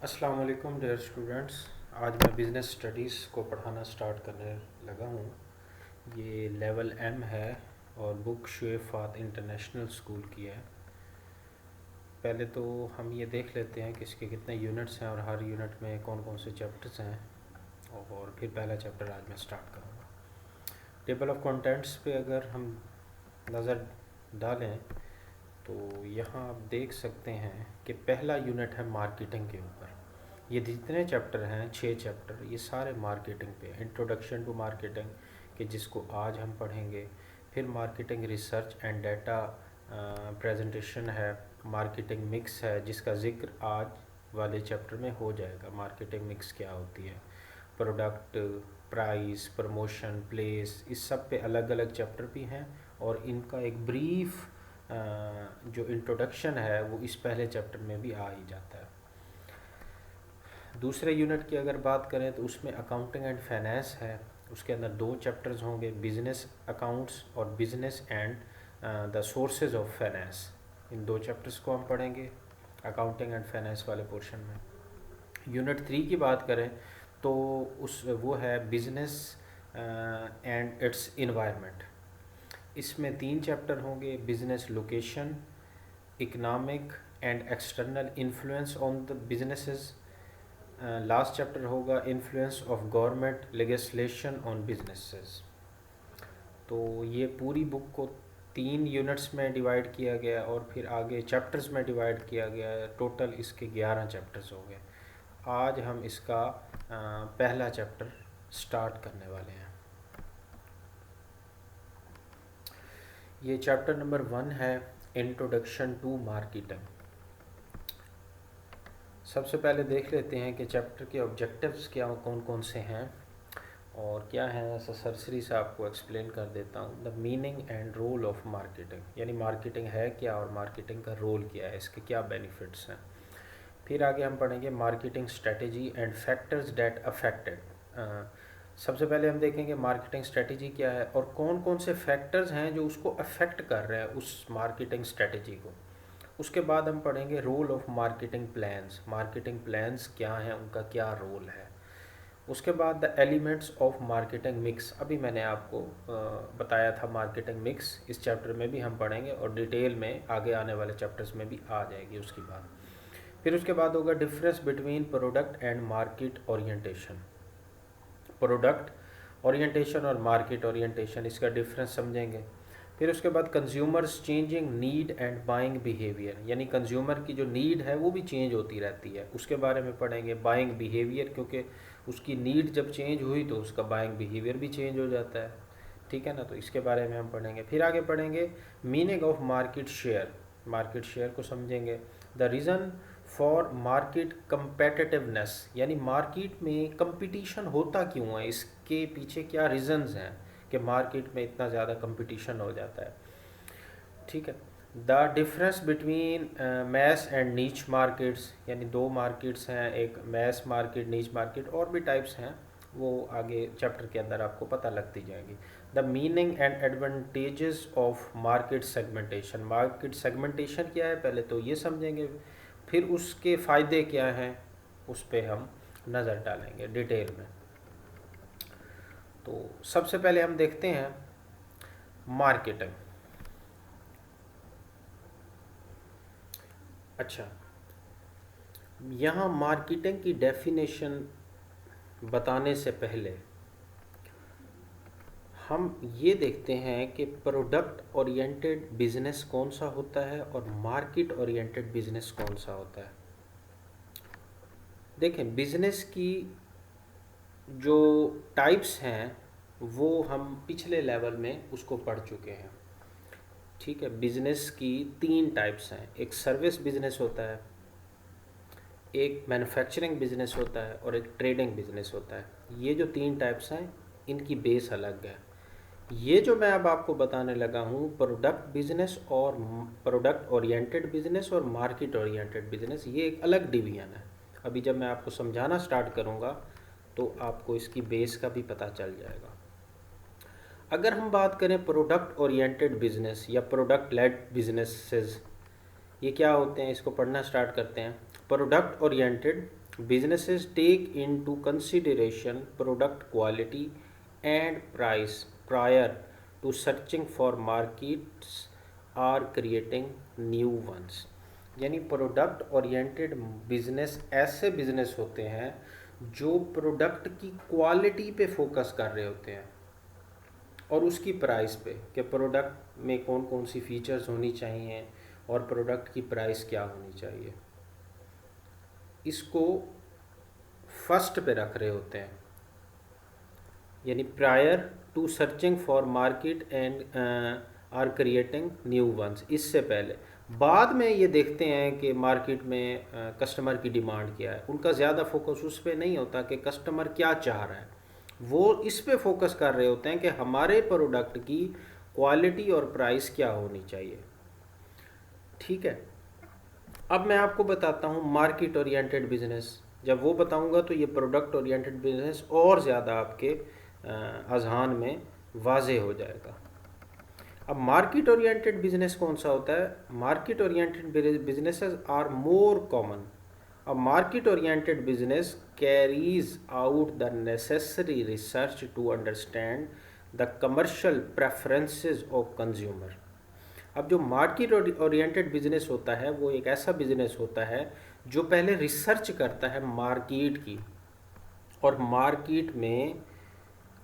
अस्सलाम वालेकुम dear students. आज मैं बिज़नेस स्टडीज़ को पढ़ाना स्टार्ट करने लगा हूँ। ये लेवल एम है और बुक शुएब फ़ात इंटरनेशनल स्कूल की है। पहले तो हम ये देख लेते हैं कि इसके कितने यूनिट्स हैं और हर यूनिट में कौन कौन से चैप्टर्स हैं, और फिर पहला चैप्टर आज मैं स्टार्ट करूँगा। टेबल ऑफ कंटेंट्स पे अगर हम नज़र डालें तो यहाँ आप देख सकते हैं कि पहला यूनिट है मार्केटिंग के ऊपर। ये जितने चैप्टर हैं 6 चैप्टर, ये सारे मार्केटिंग पे। इंट्रोडक्शन टू मार्केटिंग कि जिसको आज हम पढ़ेंगे, फिर marketing research and data presentation है, मार्केटिंग मिक्स है जिसका ज़िक्र आज वाले चैप्टर में हो जाएगा। मार्केटिंग मिक्स क्या होती है, प्रोडक्ट, प्राइस, प्रमोशन, प्लेस, इस सब पे अलग अलग चैप्टर भी हैं और इनका एक ब्रीफ जो इंट्रोडक्शन है वो इस पहले चैप्टर में भी आ ही जाता है। दूसरे यूनिट की अगर बात करें तो उसमें अकाउंटिंग एंड फाइनेंस है। उसके अंदर 2 चैप्टर्स होंगे, बिजनेस अकाउंट्स और business and the sources of finance. In 2 chapters को हम पढ़ेंगे अकाउंटिंग एंड फाइनेंस वाले पोर्शन में। यूनिट 3 की बात करें तो वो है बिजनेस एंड इट्स इन्वायरमेंट। इसमें 3 चैप्टर होंगे, business location, economic and external influence on the businesses. Last chapter होगा influence of government legislation on businesses. तो ये पूरी बुक को 3 यूनिट्स में डिवाइड किया गया और फिर आगे चैप्टर्स में डिवाइड किया गया है। टोटल इसके 11 चैप्टर्स हो गए। आज हम इसका पहला चैप्टर स्टार्ट करने वाले हैं। ये चैप्टर नंबर 1 है, इंट्रोडक्शन टू मार्केटिंग। सबसे पहले देख लेते हैं कि चैप्टर के ऑब्जेक्टिव्स क्या कौन कौन से हैं और क्या है। ऐसा सरसरी से आपको एक्सप्लेन कर देता हूँ। The meaning and role of marketing, यानी मार्केटिंग है क्या और मार्केटिंग का रोल क्या है, इसके क्या बेनिफिट्स हैं। फिर आगे हम पढ़ेंगे marketing strategy and factors that affected. सबसे पहले हम देखेंगे मार्केटिंग स्ट्रेटेजी क्या है और कौन कौन से फैक्टर्स हैं जो उसको अफेक्ट कर रहे हैं उस मार्केटिंग स्ट्रेटेजी को। उसके बाद हम पढ़ेंगे role of marketing plans. Marketing plans क्या हैं, उनका क्या रोल है। उसके बाद the elements of marketing mix, अभी मैंने आपको बताया था मार्केटिंग मिक्स, इस चैप्टर में भी हम पढ़ेंगे और डिटेल में आगे आने वाले चैप्टर्स में भी आ जाएगी उसकी बात। फिर उसके बाद होगा difference between product and market orientation. Product orientation और मार्केट ओरिएंटेशन, इसका डिफरेंस समझेंगे। फिर उसके बाद consumers changing need and buying behaviour, यानी कंज्यूमर की जो नीड है वो भी चेंज होती रहती है, उसके बारे में पढ़ेंगे। बाइंग बिहेवियर, क्योंकि उसकी नीड जब चेंज हुई तो उसका बाइंग बिहेवियर भी चेंज हो जाता है, ठीक है ना। तो इसके बारे में हम पढ़ेंगे। फिर आगे पढ़ेंगे meaning of market share. Market share को समझेंगे। The reason for market competitiveness, यानी मार्केट में कंपटीशन होता क्यों है, इसके पीछे क्या रीज़न्स हैं कि मार्केट में इतना ज़्यादा कंपटीशन हो जाता है, ठीक है। The difference between mass and niche markets, यानी 2 मार्केट्स हैं, एक मैस मार्केट, नीच मार्केट, और भी टाइप्स हैं, वो आगे चैप्टर के अंदर आपको पता लगती जाएगी। The meaning and advantages of market segmentation. Market segmentation क्या है पहले तो ये समझेंगे, फिर उसके फ़ायदे क्या हैं उस पर हम नज़र डालेंगे डिटेल में। तो सबसे पहले हम देखते हैं मार्केटिंग। अच्छा, यहाँ मार्केटिंग की डेफिनेशन बताने से पहले हम ये देखते हैं कि प्रोडक्ट ओरिएंटेड बिजनेस कौन सा होता है और मार्केट ओरिएंटेड बिजनेस कौन सा होता है। देखें, बिजनेस की जो टाइप्स हैं वो हम पिछले लेवल में उसको पढ़ चुके हैं, ठीक है। बिजनेस की 3 टाइप्स हैं, एक सर्विस बिजनेस होता है, एक मैन्युफैक्चरिंग बिजनेस होता है और एक ट्रेडिंग बिजनेस होता है। ये जो 3 टाइप्स हैं इनकी बेस अलग है। ये जो मैं अब आपको बताने लगा हूँ, प्रोडक्ट बिजनेस और प्रोडक्ट ओरिएंटेड बिजनेस और मार्केट ओरिएंटेड बिजनेस, ये एक अलग डिवीजन है। अभी जब मैं आपको समझाना स्टार्ट करूँगा तो आपको इसकी बेस का भी पता चल जाएगा। अगर हम बात करें प्रोडक्ट ओरिएंटेड बिजनेस या प्रोडक्ट लेड बिजनेसेस, ये क्या होते हैं, इसको पढ़ना स्टार्ट करते हैं। Product oriented businesses take into consideration product quality and price prior to searching for markets or creating new ones। यानी प्रोडक्ट ओरिएंटेड बिजनेस ऐसे बिजनेस होते हैं जो प्रोडक्ट की क्वालिटी पे फोकस कर रहे होते हैं और उसकी प्राइस पे, कि प्रोडक्ट में कौन कौन सी फीचर्स होनी चाहिए और प्रोडक्ट की प्राइस क्या होनी चाहिए, इसको फर्स्ट पे रख रहे होते हैं। यानी prior to searching for market and or creating new ones, इससे पहले। बाद में ये देखते हैं कि मार्केट में कस्टमर की डिमांड क्या है, उनका ज़्यादा फोकस उस पर नहीं होता कि कस्टमर क्या चाह रहा है, वो इस पे फोकस कर रहे होते हैं कि हमारे प्रोडक्ट की क्वालिटी और प्राइस क्या होनी चाहिए। ठीक है, अब मैं आपको बताता हूँ मार्केट ओरिएंटेड बिजनेस। जब वो बताऊँगा तो ये प्रोडक्ट ओरिएंटेड बिजनेस और ज़्यादा आपके अजहान में वाज़े हो जाएगा। अब मार्केट ओरिएंटेड बिजनेस कौन सा होता है? Market oriented businesses are more common. A market oriented business carries out the necessary research to understand the commercial preferences of consumer। अब जो मार्केट ओरिएंटेड बिजनेस होता है वो एक ऐसा बिजनेस होता है जो पहले रिसर्च करता है मार्केट की, और मार्केट में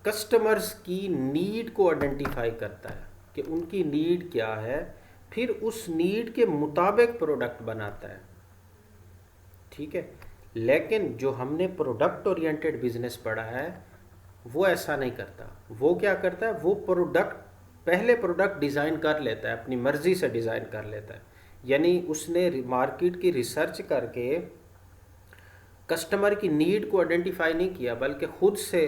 कस्टमर्स की नीड को आइडेंटिफाई करता है कि उनकी नीड क्या है, फिर उस नीड के मुताबिक प्रोडक्ट बनाता है। ठीक है, लेकिन जो हमने प्रोडक्ट ओरिएंटेड बिजनेस पढ़ा है वो ऐसा नहीं करता। वो क्या करता है, वो पहले प्रोडक्ट डिज़ाइन कर लेता है, अपनी मर्ज़ी से डिज़ाइन कर लेता है। यानी उसने मार्केट की रिसर्च करके कस्टमर की नीड को आइडेंटिफाई नहीं किया, बल्कि खुद से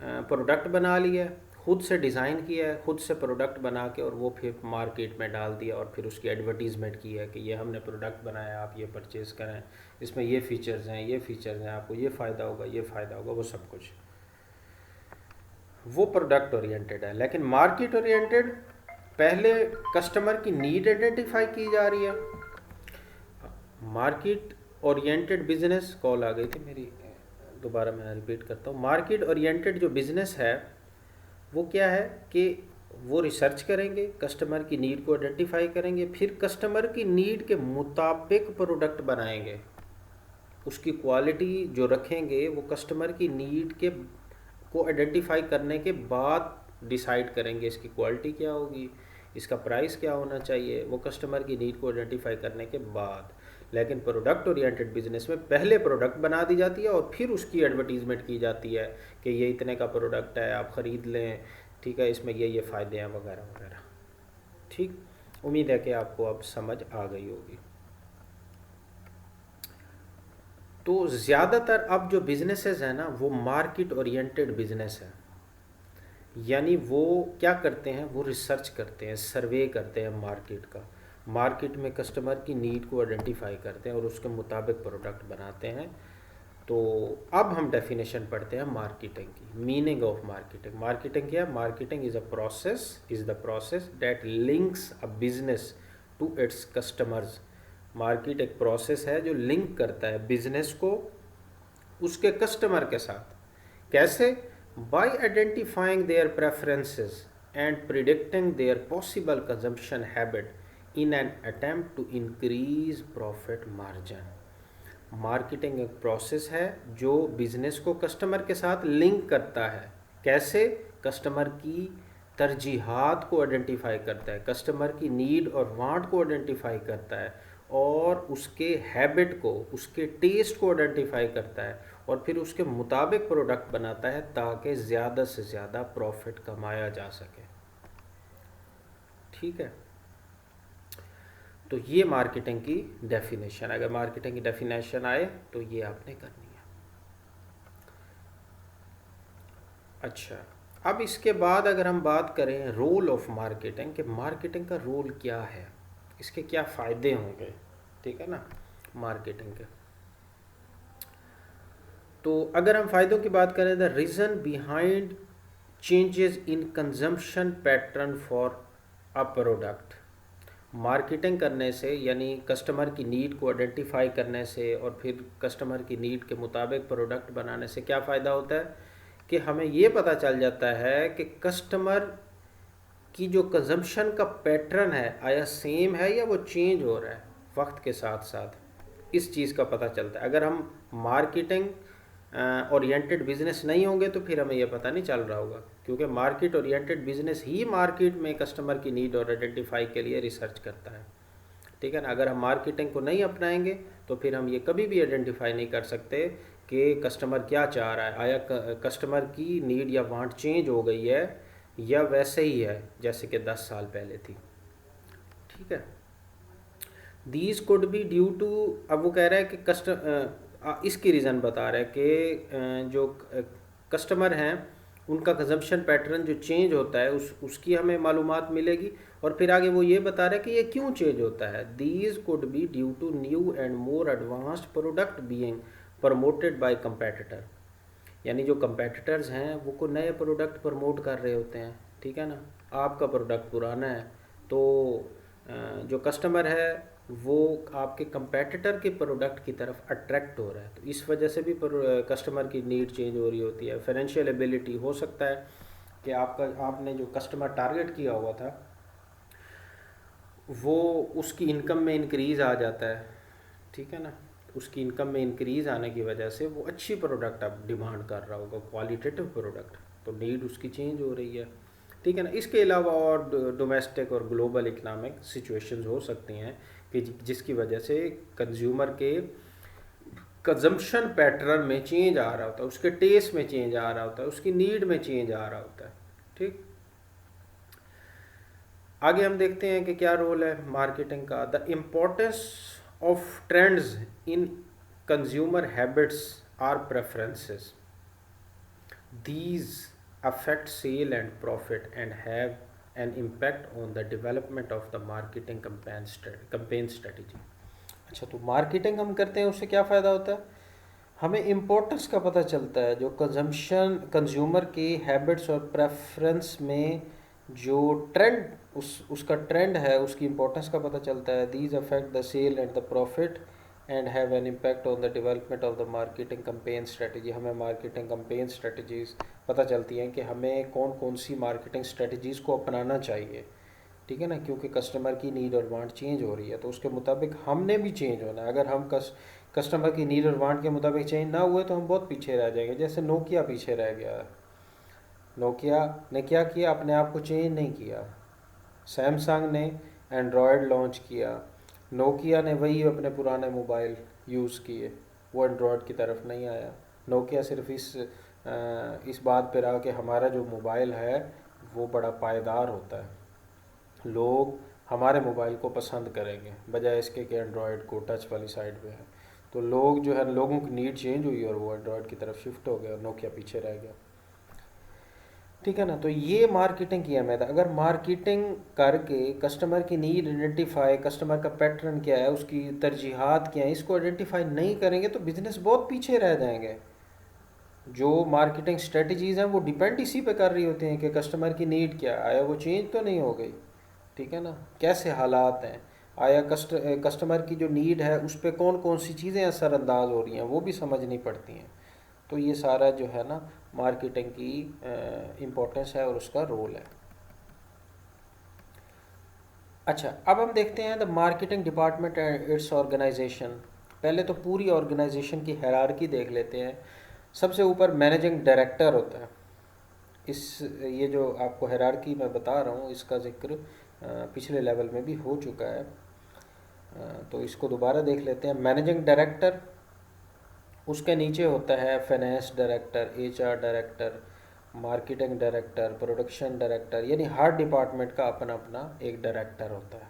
प्रोडक्ट बना लिया, खुद से डिज़ाइन किया है, खुद से प्रोडक्ट बना के और वो फिर मार्केट में डाल दिया और फिर उसकी एडवर्टीज़मेंट की है कि ये हमने प्रोडक्ट बनाया, आप ये परचेज़ करें, इसमें ये फ़ीचर्स हैं, ये फ़ीचर्स हैं, आपको ये फ़ायदा होगा, ये फ़ायदा होगा, वो सब कुछ। वो प्रोडक्ट ओरिएंटेड है। लेकिन मार्केट ओरिएंटेड पहले कस्टमर की नीड आइडेंटिफाई की जा रही है। मार्केट ओरिएंटेड बिजनेस, कॉल आ गई थी मेरी, दोबारा मैं रिपीट करता हूँ। मार्केट ओरिएंटेड जो बिज़नेस है वो क्या है कि वो रिसर्च करेंगे, कस्टमर की नीड को आइडेंटिफाई करेंगे, फिर कस्टमर की नीड के मुताबिक प्रोडक्ट बनाएंगे, उसकी क्वालिटी जो रखेंगे वो कस्टमर की नीड के को आइडेंटिफाई करने के बाद डिसाइड करेंगे इसकी क्वालिटी क्या होगी, इसका प्राइस क्या होना चाहिए, वो कस्टमर की नीड को आइडेंटिफाई करने के बाद। लेकिन प्रोडक्ट ओरिएंटेड बिजनेस में पहले प्रोडक्ट बना दी जाती है और फिर उसकी एडवर्टीज़मेंट की जाती है कि ये इतने का प्रोडक्ट है, आप ख़रीद लें, ठीक है, इसमें ये फ़ायदे हैं वगैरह वगैरह। ठीक, उम्मीद है कि आपको अब समझ आ गई होगी। तो ज़्यादातर अब जो बिजनेसेस हैं ना वो मार्केट ओरिएंटेड बिजनेस है। यानी वो क्या करते हैं, वो रिसर्च करते हैं, सर्वे करते हैं मार्केट का, मार्केट में कस्टमर की नीड को आइडेंटिफाई करते हैं और उसके मुताबिक प्रोडक्ट बनाते हैं। तो अब हम डेफिनेशन पढ़ते हैं मार्केटिंग की। Meaning of marketing. मार्केटिंग क्या है? Marketing is the process that links a business to its customers. Market एक प्रोसेस है जो लिंक करता है बिजनेस को उसके कस्टमर के साथ। कैसे? By identifying their preferences and predicting their possible consumption habit in an attempt to increase profit margin. Marketing एक प्रोसेस है जो बिजनेस को कस्टमर के साथ लिंक करता है। कैसे? कस्टमर की तरजीहात को आइडेंटिफाई करता है, कस्टमर की नीड और वांट को आइडेंटिफाई करता है और उसके हैबिट को, उसके टेस्ट को आइडेंटिफाई करता है और फिर उसके मुताबिक प्रोडक्ट बनाता है ताकि ज़्यादा से ज़्यादा प्रॉफिट कमाया जा सके। ठीक है, तो ये मार्केटिंग की डेफिनेशन। अगर मार्केटिंग की डेफिनेशन आए तो ये आपने करनी है। अच्छा, अब इसके बाद अगर हम बात करें रोल ऑफ मार्केटिंग, कि मार्केटिंग का रोल क्या है, इसके क्या फ़ायदे होंगे, ठीक है ना, मार्केटिंग के। तो अगर हम फ़ायदों की बात करें, the reason behind changes in consumption pattern for a product. Marketing करने से यानी कस्टमर की नीड को आइडेंटिफाई करने से और फिर कस्टमर की नीड के मुताबिक प्रोडक्ट बनाने से क्या फ़ायदा होता है कि हमें ये पता चल जाता है कि कस्टमर की जो कंजम्पशन का पैटर्न है आया सेम है या वो चेंज हो रहा है वक्त के साथ साथ। इस चीज़ का पता चलता है। अगर हम मार्केटिंग ओरिएंटेड बिजनेस नहीं होंगे तो फिर हमें यह पता नहीं चल रहा होगा, क्योंकि मार्केट ओरिएंटेड बिजनेस ही मार्केट में कस्टमर की नीड और आइडेंटिफाई के लिए रिसर्च करता है। ठीक है ना। अगर हम मार्केटिंग को नहीं अपनाएंगे तो फिर हम ये कभी भी आइडेंटिफाई नहीं कर सकते कि कस्टमर क्या चाह रहा है, आया कस्टमर की नीड या वांट चेंज हो गई है या वैसे ही है जैसे कि 10 साल पहले थी। ठीक है। These could be due to, अब वो कह रहा है कि इसकी रीज़न बता रहा है कि जो कस्टमर हैं उनका कंजम्पशन पैटर्न जो चेंज होता है उसकी हमें मालूमात मिलेगी। और फिर आगे वो ये बता रहा है कि ये क्यों चेंज होता है। These could be due to new and more advanced product being promoted by competitor, यानी जो कंपेटिटर्स हैं वो को नए प्रोडक्ट प्रमोट कर रहे होते हैं। ठीक है ना। आपका प्रोडक्ट पुराना है तो जो कस्टमर है वो आपके कंपेटिटर के प्रोडक्ट की तरफ अट्रैक्ट हो रहा है, तो इस वजह से भी कस्टमर की नीड चेंज हो रही होती है। फाइनेंशियल एबिलिटी हो सकता है कि आपने जो कस्टमर टारगेट किया हुआ था वो उसकी इनकम में इंक्रीज़ आ जाता है। ठीक है ना। उसकी इनकम में इंक्रीज़ आने की वजह से वो अच्छी प्रोडक्ट अब डिमांड कर रहा होगा, क्वालिटेटिव प्रोडक्ट, तो नीड उसकी चेंज हो रही है। ठीक है ना। इसके अलावा और डोमेस्टिक और ग्लोबल इकनॉमिक सिचुएशंस हो सकती हैं कि जिसकी वजह से कंज्यूमर के कंजम्पशन पैटर्न में चेंज आ रहा होता है, उसके टेस्ट में चेंज आ रहा होता है, उसकी नीड में चेंज आ रहा होता है। ठीक। आगे हम देखते हैं कि क्या रोल है मार्केटिंग का। The importance of trends in consumer habits or preferences, these affect sale and profit and have an impact on the development of the marketing campaign strategy। अच्छा, तो मार्केटिंग हम करते हैं उससे क्या फ़ायदा होता है, हमें इम्पोर्टेंस का पता चलता है। जो कंज्यूमर की हैबिट्स और प्रेफरेंस में जो ट्रेंड उसका ट्रेंड है उसकी इम्पोर्टेंस का पता चलता है। These affect the sale and the profit and have an impact on the development of the marketing campaign strategy. हमें मार्केटिंग कंपेन स्ट्रेटजीज़ पता चलती हैं कि हमें कौन कौन सी मार्केटिंग स्ट्रेटजीज़ को अपनाना चाहिए। ठीक है ना। क्योंकि कस्टमर की नीड और वांट चेंज हो रही है तो उसके मुताबिक हमने भी चेंज होना है। अगर हम कस्टमर की नीड और वांट के मुताबिक चेंज ना हुए तो हम बहुत पीछे रह जाएंगे। जैसे नोकिया पीछे रह गया। नोकिया ने क्या किया, अपने आप को चेंज नहीं किया। सैमसंग ने एंड्रॉयड लॉन्च किया, नोकिया ने वही अपने पुराने मोबाइल यूज़ किए, वो एंड्रॉयड की तरफ नहीं आया। नोकिया सिर्फ इस बात पर रहा कि हमारा जो मोबाइल है वो बड़ा पायदार होता है, लोग हमारे मोबाइल को पसंद करेंगे बजाय इसके कि एंड्रॉयड को टच वाली साइड पे है। तो लोग जो है, लोगों की नीड चेंज हुई और वो एंड्रॉयड की तरफ शिफ्ट हो गया और नोकिया पीछे रह गया। ठीक है ना। तो ये मार्केटिंग की अहमियत है। अगर मार्केटिंग करके कस्टमर की नीड आइडेंटिफाई, कस्टमर का पैटर्न क्या है, उसकी तरजीहात क्या है, इसको आइडेंटिफाई नहीं करेंगे तो बिजनेस बहुत पीछे रह जाएंगे। जो मार्केटिंग स्ट्रेटजीज़ हैं वो डिपेंड इसी पे कर रही होती हैं कि कस्टमर की नीड क्या है, आया वो चेंज तो नहीं हो गई। ठीक है ना। कैसे हालात हैं, आया कस्टमर की जो नीड है उस पर कौन कौन सी चीज़ें असरअंदाज हो रही हैं वो भी समझनी पड़ती हैं। तो ये सारा जो है ना मार्केटिंग की इम्पोर्टेंस है और उसका रोल है। अच्छा, अब हम देखते हैं the marketing department and its organisation. पहले तो पूरी ऑर्गेनाइजेशन की हायरार्की देख लेते हैं। सबसे ऊपर मैनेजिंग डायरेक्टर होता है। ये जो आपको हायरार्की मैं बता रहा हूँ इसका जिक्र पिछले लेवल में भी हो चुका है, तो इसको दोबारा देख लेते हैं। मैनेजिंग डायरेक्टर, उसके नीचे होता है finance director, HR director, marketing director, production director, यानी हर डिपार्टमेंट का अपना अपना एक डायरेक्टर होता है।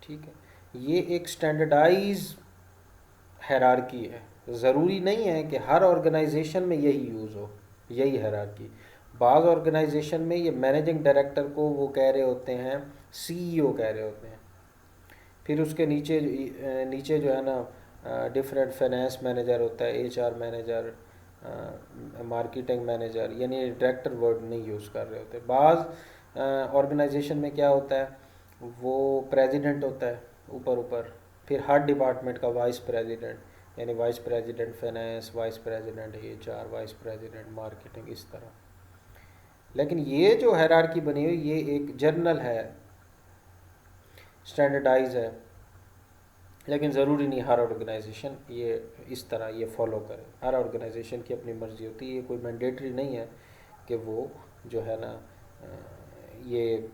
ठीक है। ये एक स्टैंडर्डाइज हायरार्की है। ज़रूरी नहीं है कि हर ऑर्गेनाइजेशन में यही यूज़ हो, यही हायरार्की। बाज़ ऑर्गेनाइजेशन में ये मैनेजिंग डायरेक्टर को वो कह रहे होते हैं सीईओ कह रहे होते हैं। फिर उसके नीचे जो है ना डिफरेंट फाइनेंस मैनेजर होता है, एचआर मैनेजर, मार्केटिंग मैनेजर, यानी डायरेक्टर वर्ड नहीं यूज़ कर रहे होते। बाज़ ऑर्गेनाइजेशन में क्या होता है वो प्रेसिडेंट होता है ऊपर ऊपर, फिर हर डिपार्टमेंट का वाइस प्रेसिडेंट, यानी vice president finance, vice president HR, vice president marketing, इस तरह। लेकिन ये जो हायरार्की बनी हुई ये एक जर्नल है, स्टैंडर्डाइज है, लेकिन ज़रूरी नहीं हर ऑर्गेनाइजेशन ये इस तरह ये फॉलो करे। हर ऑर्गेनाइजेशन की अपनी मर्ज़ी होती है, ये कोई मैंडेटरी नहीं है कि वो जो है ना ये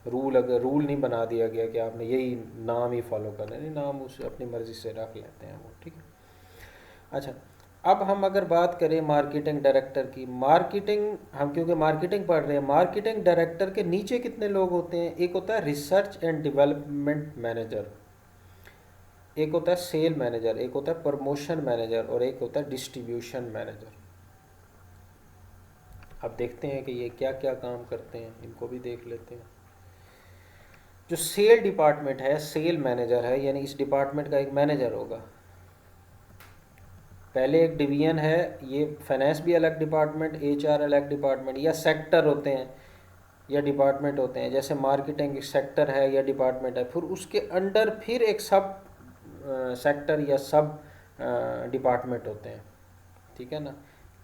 रूल, अगर रूल नहीं बना दिया गया कि आपने यही नाम ही फॉलो करना है, नहीं, नाम उस अपनी मर्ज़ी से रख लेते हैं वो, ठीक है। अच्छा, अब हम अगर बात करें मार्केटिंग डायरेक्टर की, मार्केटिंग हम क्योंकि मार्केटिंग पढ़ रहे हैं, मार्केटिंग डायरेक्टर के नीचे कितने लोग होते हैं? एक होता है रिसर्च एंड डेवलपमेंट मैनेजर, एक होता है सेल मैनेजर, एक होता है प्रमोशन मैनेजर और एक होता है डिस्ट्रीब्यूशन मैनेजर। अब देखते हैं कि ये क्या क्या काम करते हैं, इनको भी देख लेते हैं। जो सेल डिपार्टमेंट है, सेल मैनेजर है, यानी इस डिपार्टमेंट का एक मैनेजर होगा। पहले एक डिवीजन है, ये फाइनेंस भी अलग डिपार्टमेंट, एचआर अलग डिपार्टमेंट, या सेक्टर होते हैं या डिपार्टमेंट होते हैं। जैसे मार्केटिंग एक सेक्टर है या डिपार्टमेंट है, फिर उसके अंडर फिर एक सब सेक्टर या सब डिपार्टमेंट होते हैं, ठीक है ना।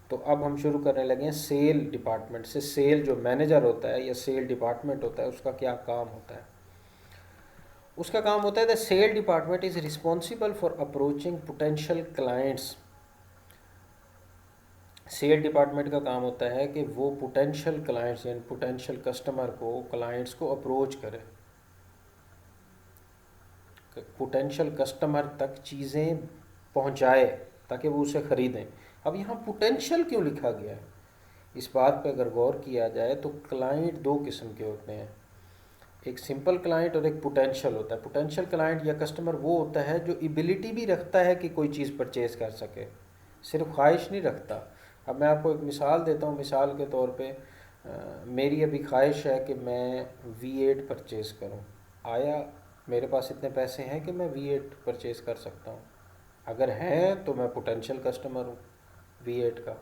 तो अब हम शुरू करने लगे हैं सेल डिपार्टमेंट से। सेल जो मैनेजर होता है या सेल डिपार्टमेंट होता है उसका क्या काम होता है? उसका काम होता है the sale department is responsible for approaching potential clients. Sale department का काम होता है कि वो पोटेंशियल क्लाइंट्स यानी पोटेंशियल कस्टमर को, क्लाइंट्स को अप्रोच करे, पोटेंशियल कस्टमर तक चीज़ें पहुंचाए ताकि वो उसे ख़रीदें। अब यहाँ पोटेंशियल क्यों लिखा गया है? इस बात पे अगर गौर किया जाए तो क्लाइंट दो किस्म के होते हैं, एक सिंपल क्लाइंट और एक पोटेंशियल होता है। पोटेंशियल क्लाइंट या कस्टमर वो होता है जो एबिलिटी भी रखता है कि कोई चीज़ परचेज़ कर सके, सिर्फ ख्वाहिश नहीं रखता। अब मैं आपको एक मिसाल देता हूँ। मिसाल के तौर पे मेरी अभी ख्वाहिश है कि मैं V8 परचेज़ करूँ। आया मेरे पास इतने पैसे हैं कि मैं V8 परचेज़ कर सकता हूँ? अगर हैं तो मैं पोटेंशियल कस्टमर हूँ V8 का,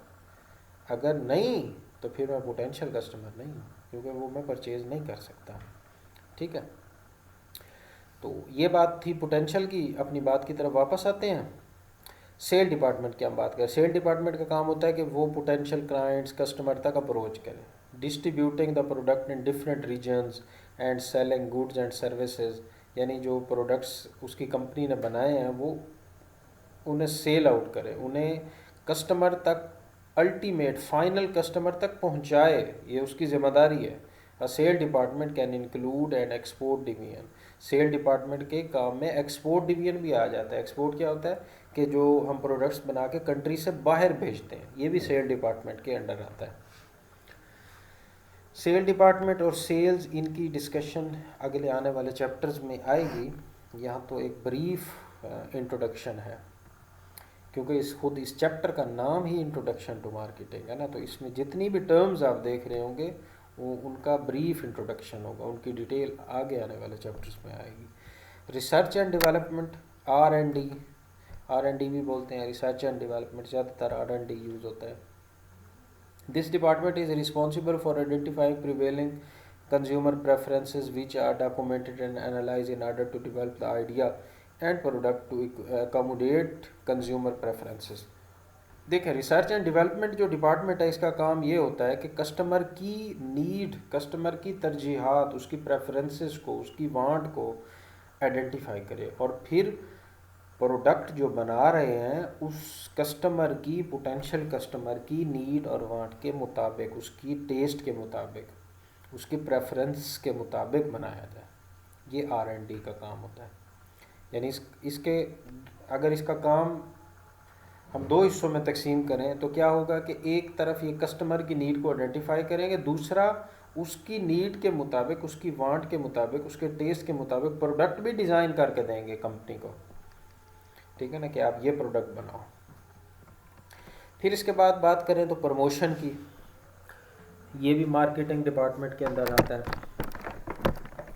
अगर नहीं तो फिर मैं पोटेंशियल कस्टमर नहीं हूँ, क्योंकि वो मैं परचेज़ नहीं कर सकता, ठीक है। तो ये बात थी पोटेंशियल की। अपनी बात की तरफ वापस आते हैं। सेल डिपार्टमेंट की हम बात करें। सेल डिपार्टमेंट का काम होता है कि वो पोटेंशियल क्लाइंट्स कस्टमर तक अप्रोच करें, distributing the product in different regions and selling goods and services, यानी जो प्रोडक्ट्स उसकी कंपनी ने बनाए हैं वो उन्हें सेल आउट करे, उन्हें कस्टमर तक, अल्टीमेट फाइनल कस्टमर तक पहुंचाए, ये उसकी ज़िम्मेदारी है। A sale department can include an export division. Sale department के काम में एक्सपोर्ट डिवीजन भी आ जाता है। एक्सपोर्ट क्या होता है कि जो हम प्रोडक्ट्स बना के कंट्री से बाहर भेजते हैं, ये भी सेल डिपार्टमेंट के अंडर आता है। सेल डिपार्टमेंट और सेल्स, इनकी डिस्कशन अगले आने वाले चैप्टर्स में आएगी। यहाँ तो एक ब्रीफ इंट्रोडक्शन है, क्योंकि इस चैप्टर का नाम ही इंट्रोडक्शन टू मार्केटिंग है ना। तो इसमें जितनी भी टर्म्स आप देख रहे होंगे वो उनका ब्रीफ इंट्रोडक्शन होगा, उनकी डिटेल आगे आने वाले चैप्टर्स में आएगी। Research and development, R&D, R&D भी बोलते हैं, रिसर्च एंड डेवलपमेंट, ज़्यादातर R&D यूज़ होता है। This department is responsible for identifying prevailing consumer preferences which are documented and analyse in order to develop the idea and product to accommodate consumer preferences. देखें, research and development जो department है इसका काम ये होता है कि कस्टमर की नीड, कस्टमर की तरजीहात, उसकी प्रेफरेंसेस को, उसकी वांट को आइडेंटिफाई करे और फिर प्रोडक्ट जो बना रहे हैं उस कस्टमर की, पोटेंशियल कस्टमर की नीड और वांट के मुताबिक, उसकी टेस्ट के मुताबिक, उसकी प्रेफरेंस के मुताबिक बनाया जाए। ये R&D का काम होता है। यानी इसके अगर इसका काम हम दो हिस्सों में तकसीम करें तो क्या होगा कि एक तरफ ये कस्टमर की नीड को आइडेंटिफाई करेंगे, दूसरा उसकी नीड के मुताबिक, उसकी वांट के मुताबिक, उसके टेस्ट के मुताबिक प्रोडक्ट भी डिज़ाइन करके देंगे कंपनी को, ठीक है ना, कि आप ये प्रोडक्ट बनाओ। फिर इसके बाद बात करें तो प्रमोशन की, ये भी मार्केटिंग डिपार्टमेंट के अंदर आता है,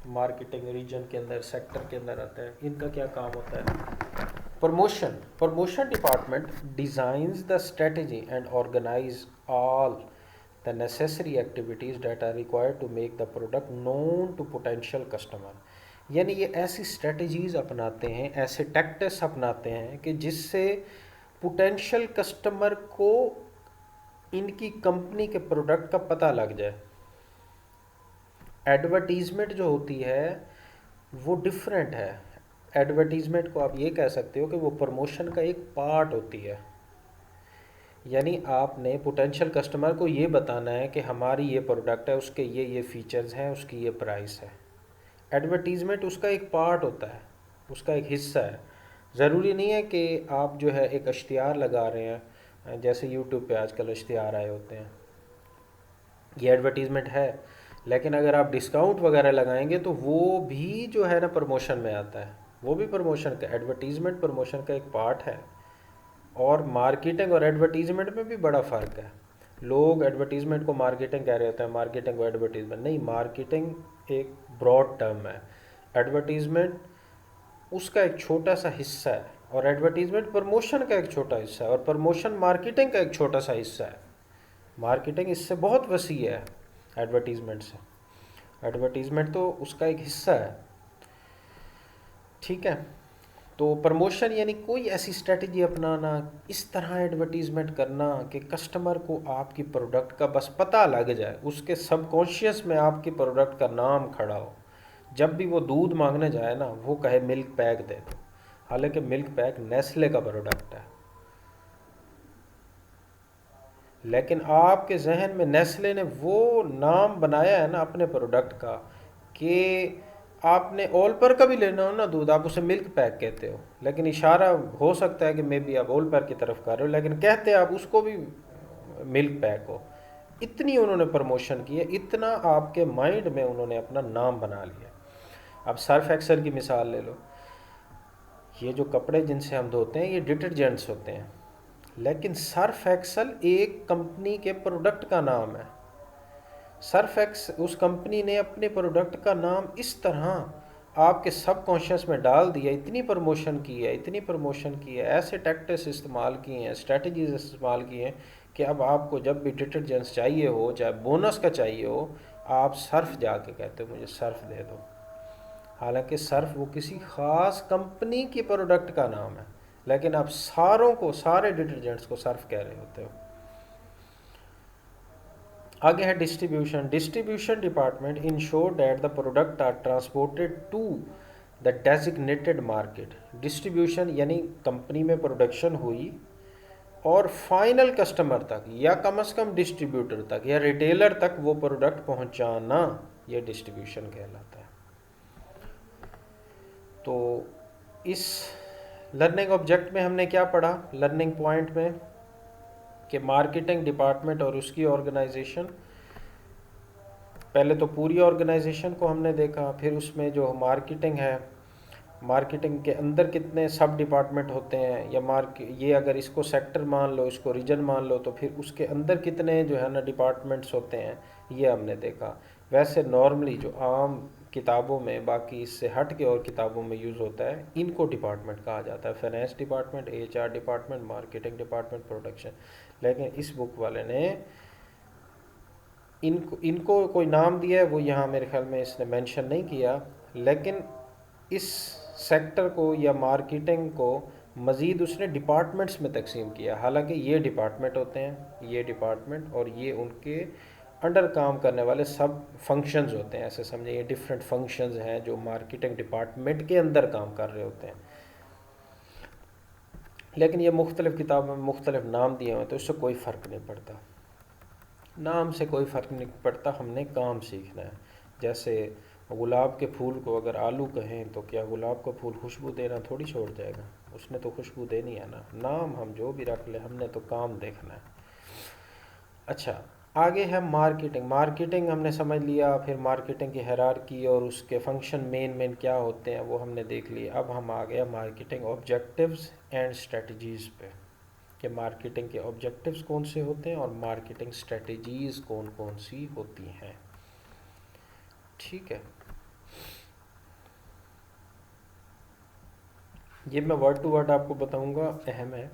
मार्केटिंग रीजन के अंदर, सेक्टर के अंदर आता है। इनका क्या काम होता है? Promotion department designs the strategy and organise all the necessary activities that are required to make the product known to potential customer. यानी ये ऐसी स्ट्रेटजीज़ अपनाते हैं, ऐसे टैक्टिक्स अपनाते हैं कि जिससे पोटेंशियल कस्टमर को इनकी कंपनी के प्रोडक्ट का पता लग जाए। एडवर्टीज़मेंट जो होती है वो डिफरेंट है। एडवर्टीज़मेंट को आप ये कह सकते हो कि वो प्रमोशन का एक पार्ट होती है। यानी आपने पोटेंशियल कस्टमर को ये बताना है कि हमारी ये प्रोडक्ट है, उसके ये फीचर्स हैं, उसकी ये प्राइस है। एडवर्टीज़मेंट उसका एक पार्ट होता है, उसका एक हिस्सा है। ज़रूरी नहीं है कि आप जो है एक इश्तिहार लगा रहे हैं, जैसे यूट्यूब पे आजकल इश्तिहार आए होते हैं, ये एडवर्टीज़मेंट है। लेकिन अगर आप डिस्काउंट वगैरह लगाएंगे तो वो भी जो है ना प्रमोशन में आता है, वो भी प्रमोशन का, एडवर्टीज़मेंट प्रमोशन का एक पार्ट है। और मार्केटिंग और एडवर्टीज़मेंट में भी बड़ा फ़र्क है। लोग एडवर्टीज़मेंट को मार्केटिंग कह रहे होते हैं, मार्केटिंग को एडवर्टीज़मेंट नहीं। मार्केटिंग एक ब्रॉड टर्म है, एडवर्टीज़मेंट उसका एक छोटा सा हिस्सा है, और एडवर्टीज़मेंट प्रमोशन का एक छोटा हिस्सा है, और प्रमोशन मार्केटिंग का एक छोटा सा हिस्सा है। मार्केटिंग इससे बहुत वसी है एडवर्टीज़मेंट से, एडवर्टीज़मेंट तो उसका एक हिस्सा है। ठीक है, तो प्रमोशन यानी कोई ऐसी स्ट्रेटजी अपनाना, इस तरह एडवर्टीज़मेंट करना कि कस्टमर को आपकी प्रोडक्ट का बस पता लग जाए, उसके सबकॉन्शियस में आपकी प्रोडक्ट का नाम खड़ा हो। जब भी वो दूध मांगने जाए ना, वो कहे मिल्क पैक दे दो, हालांकि मिल्क पैक नेस्ले का प्रोडक्ट है। लेकिन आपके जहन में नेस्ले ने वो नाम बनाया है ना अपने प्रोडक्ट का कि आपने ओल पर का भी लेना हो ना दूध, आप उसे मिल्क पैक कहते हो, लेकिन इशारा हो सकता है कि मे बी आप ओल पर की तरफ कर रहे हो, लेकिन कहते आप उसको भी मिल्क पैक हो। इतनी उन्होंने प्रमोशन की है, इतना आपके माइंड में उन्होंने अपना नाम बना लिया। अब सर्फ एक्सेल की मिसाल ले लो, ये जो कपड़े जिनसे हम धोते हैं ये डिटर्जेंट्स होते हैं, लेकिन सर्फ एक्सेल एक कंपनी के प्रोडक्ट का नाम है। सर्फ एक्स उस कंपनी ने अपने प्रोडक्ट का नाम इस तरह आपके सबकॉन्शियस में डाल दिया, इतनी प्रमोशन की है, इतनी प्रमोशन की है, ऐसे टैक्टिक्स इस्तेमाल किए हैं, स्ट्रेटजीज इस्तेमाल किए हैं कि अब आपको जब भी डिटर्जेंट्स चाहिए हो, चाहे बोनस का चाहिए हो, आप सर्फ जाके कहते हो मुझे सर्फ दे दो। हालांकि सर्फ वो किसी ख़ास कंपनी की प्रोडक्ट का नाम है, लेकिन आप सारों को, सारे डिटर्जेंट्स को सर्फ कह रहे होते हो। आगे है distribution. Distribution department ensure that the product are transported to the designated market. Distribution यानी कंपनी में प्रोडक्शन हुई और फाइनल कस्टमर तक, या कम से कम डिस्ट्रीब्यूटर तक या रिटेलर तक वो प्रोडक्ट पहुंचाना, ये डिस्ट्रीब्यूशन कहलाता है। तो इस लर्निंग ऑब्जेक्ट में हमने क्या पढ़ा, लर्निंग पॉइंट में, कि मार्केटिंग डिपार्टमेंट और उसकी ऑर्गेनाइजेशन, पहले तो पूरी ऑर्गेनाइजेशन को हमने देखा, फिर उसमें जो मार्केटिंग है, मार्केटिंग के अंदर कितने सब डिपार्टमेंट होते हैं, या ये अगर इसको सेक्टर मान लो, इसको रीजन मान लो, तो फिर उसके अंदर कितने जो है ना डिपार्टमेंट्स होते हैं, ये हमने देखा। वैसे नॉर्मली जो आम किताबों में, बाकी इससे हट के और किताबों में यूज़ होता है, इनको डिपार्टमेंट कहा जाता है, finance department, HR department, marketing department, production. लेकिन इस बुक वाले ने इनको कोई नाम दिया है, वो यहाँ मेरे ख्याल में इसने मेंशन नहीं किया, लेकिन इस सेक्टर को या मार्केटिंग को मज़ीद उसने डिपार्टमेंट्स में तकसीम किया। हालांकि ये डिपार्टमेंट होते हैं, ये डिपार्टमेंट, और ये उनके अंडर काम करने वाले सब फंक्शंस होते हैं। ऐसे समझे ये डिफरेंट फंक्शंस हैं जो मार्केटिंग डिपार्टमेंट के अंदर काम कर रहे होते हैं, लेकिन ये मुख्तलिफ़ किताबों में मुख्तलिफ नाम दिए हुए हैं, तो इससे कोई फ़र्क नहीं पड़ता, नाम से कोई फ़र्क नहीं पड़ता, हमने काम सीखना है। जैसे गुलाब के फूल को अगर आलू कहें तो क्या गुलाब का फूल खुशबू देना थोड़ी छोड़ जाएगा, उसने तो खुशबू देनी है ना। नाम हम जो भी रख ले, हमने तो काम देखना है। अच्छा, आगे है मार्केटिंग। मार्केटिंग हमने समझ लिया, फिर मार्केटिंग की हायरार्की और उसके फंक्शन मेन क्या होते हैं वो हमने देख लिए। अब हम आ गए मार्केटिंग ऑब्जेक्टिव्स एंड स्ट्रेटजीज़ पे, कि मार्केटिंग के ऑब्जेक्टिव्स कौन से होते हैं और मार्केटिंग स्ट्रेटजीज़ कौन कौन सी होती हैं। ठीक है, ये मैं वर्ड टू वर्ड आपको बताऊंगा, अहम है।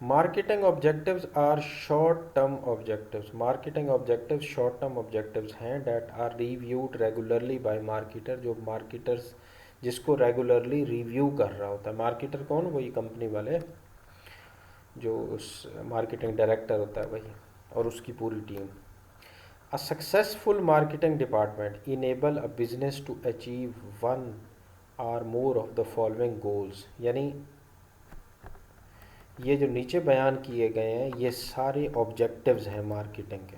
Marketing objectives are short term objectives. Marketing objectives short term objectives हैं that are reviewed regularly by marketer, जो मार्केटर्स जिसको रेगुलरली रिव्यू कर रहा होता है। मार्केटर कौन? वही कंपनी वाले, जो उस मार्केटिंग डायरेक्टर होता है वही, और उसकी पूरी team. A successful marketing department enable a business to achieve one or more of the following goals. यानी ये जो नीचे बयान किए गए हैं ये सारे ऑब्जेक्टिव्स हैं मार्केटिंग के,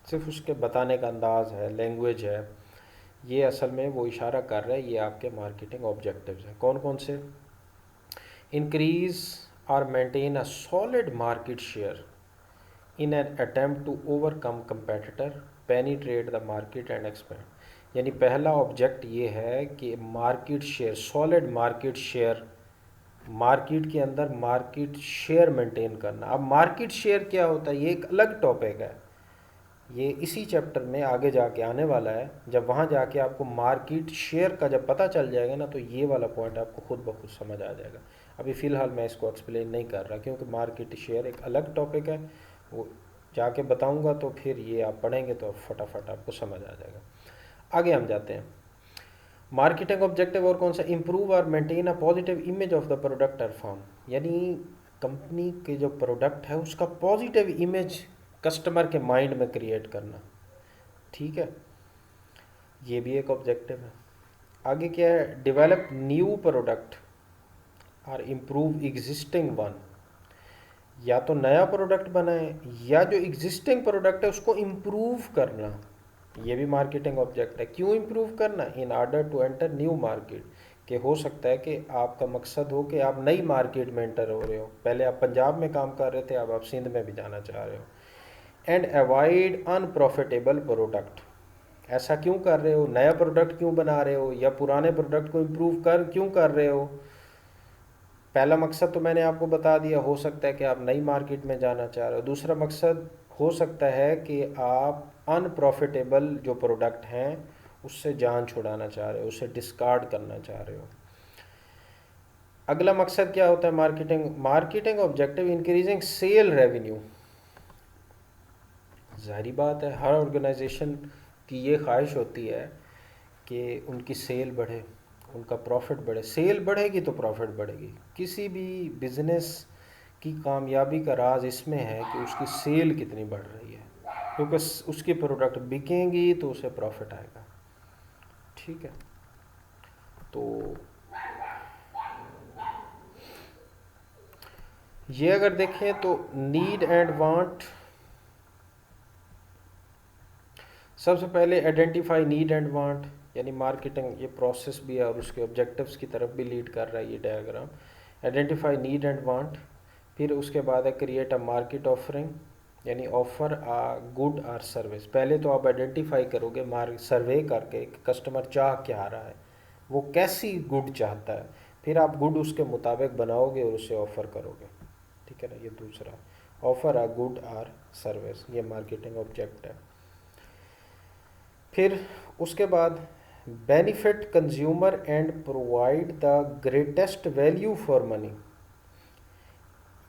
सिर्फ उसके बताने का अंदाज़ है, लैंग्वेज है, ये असल में वो इशारा कर रहा है ये आपके मार्केटिंग ऑब्जेक्टिव्स हैं। कौन कौन से? इंक्रीज और maintain a solid market share in an attempt to overcome competitor, penetrate the market and expand. यानी पहला ऑब्जेक्ट ये है कि market share, solid market share, market के अंदर मार्केट शेयर मेंटेन करना। अब मार्केट शेयर क्या होता है ये एक अलग टॉपिक है, ये इसी चैप्टर में आगे जाके आने वाला है। जब वहाँ जाके आपको मार्केट शेयर का जब पता चल जाएगा ना, तो ये वाला पॉइंट आपको खुद ब खुद समझ आ जाएगा। अभी फ़िलहाल मैं इसको एक्सप्लेन नहीं कर रहा क्योंकि मार्केट शेयर एक अलग टॉपिक है, वो जाके बताऊँगा तो फिर ये आप पढ़ेंगे तो फटाफट आपको समझ आ जाएगा। आगे हम जाते हैं। मार्केटिंग ऑब्जेक्टिव और कौन सा? इम्प्रूव और maintain a positive image of the product और फर्म। यानी कंपनी के जो प्रोडक्ट है उसका पॉजिटिव इमेज कस्टमर के माइंड में क्रिएट करना, ठीक है, ये भी एक ऑब्जेक्टिव है। आगे क्या है? डेवलप न्यू प्रोडक्ट और इम्प्रूव एग्जिस्टिंग वन। या तो नया प्रोडक्ट बनाए या जो एग्जिस्टिंग प्रोडक्ट है उसको इम्प्रूव करना, ये भी मार्केटिंग ऑब्जेक्ट है। क्यों इम्प्रूव करना? In order to enter new market, कि हो सकता है कि आपका मकसद हो कि आप नई मार्केट में एंटर हो रहे हो, पहले आप पंजाब में काम कर रहे थे, अब आप सिंध में भी जाना चाह रहे हो। And avoid unprofitable product. ऐसा क्यों कर रहे हो? नया प्रोडक्ट क्यों बना रहे हो, या पुराने प्रोडक्ट को इम्प्रूव कर क्यों कर रहे हो? पहला मकसद तो मैंने आपको बता दिया, हो सकता है कि आप नई मार्केट में जाना चाह रहे हो। दूसरा मकसद हो सकता है कि आप अनप्रॉफिटेबल जो प्रोडक्ट हैं उससे जान छुड़ाना चाह रहे हो, उसे डिस्कार्ड करना चाह रहे हो। अगला मकसद क्या होता है? Marketing objective increasing sale revenue. जाहिर बात है हर ऑर्गेनाइजेशन की ये ख्वाहिश होती है कि उनकी सेल बढ़े, उनका प्रॉफिट बढ़े। सेल बढ़ेगी तो प्रॉफिट बढ़ेगी। किसी भी बिजनेस की कामयाबी का राज इसमें है कि उसकी सेल कितनी बढ़ रही है, क्योंकि उसकी प्रोडक्ट बिकेंगी तो उसे प्रॉफिट आएगा, ठीक है। तो ये अगर देखें तो नीड एंड वांट, सबसे पहले आइडेंटिफाई नीड एंड वांट, यानी मार्केटिंग ये प्रोसेस भी है और उसके ऑब्जेक्टिव्स की तरफ भी लीड कर रहा है ये diagram. Identify need and want, फिर उसके बाद है क्रिएट अ मार्केट ऑफरिंग, यानी offer a good or service. पहले तो आप आइडेंटिफाई करोगे सर्वे करके कस्टमर चाह क्या रहा है, वो कैसी गुड चाहता है, फिर आप गुड उसके मुताबिक बनाओगे और उसे ऑफ़र करोगे, ठीक है ना। ये दूसरा, offer a good or service, ये मार्केटिंग ऑब्जेक्ट है। फिर उसके बाद benefit consumer and provide the greatest value for money,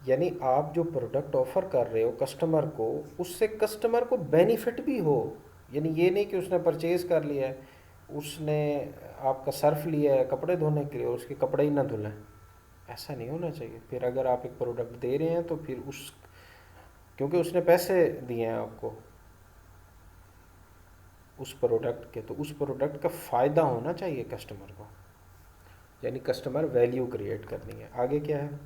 यानी आप जो प्रोडक्ट ऑफ़र कर रहे हो कस्टमर को, उससे कस्टमर को बेनिफिट भी हो। यानी ये नहीं कि उसने परचेज़ कर लिया है, उसने आपका सर्फ लिया है कपड़े धोने के लिए और उसके कपड़े ही ना धुलें, ऐसा नहीं होना चाहिए। फिर अगर आप एक प्रोडक्ट दे रहे हैं तो फिर क्योंकि उसने पैसे दिए हैं आपको उस प्रोडक्ट के, तो उस प्रोडक्ट का फ़ायदा होना चाहिए कस्टमर को, यानी कस्टमर वैल्यू क्रिएट करनी है। आगे क्या है?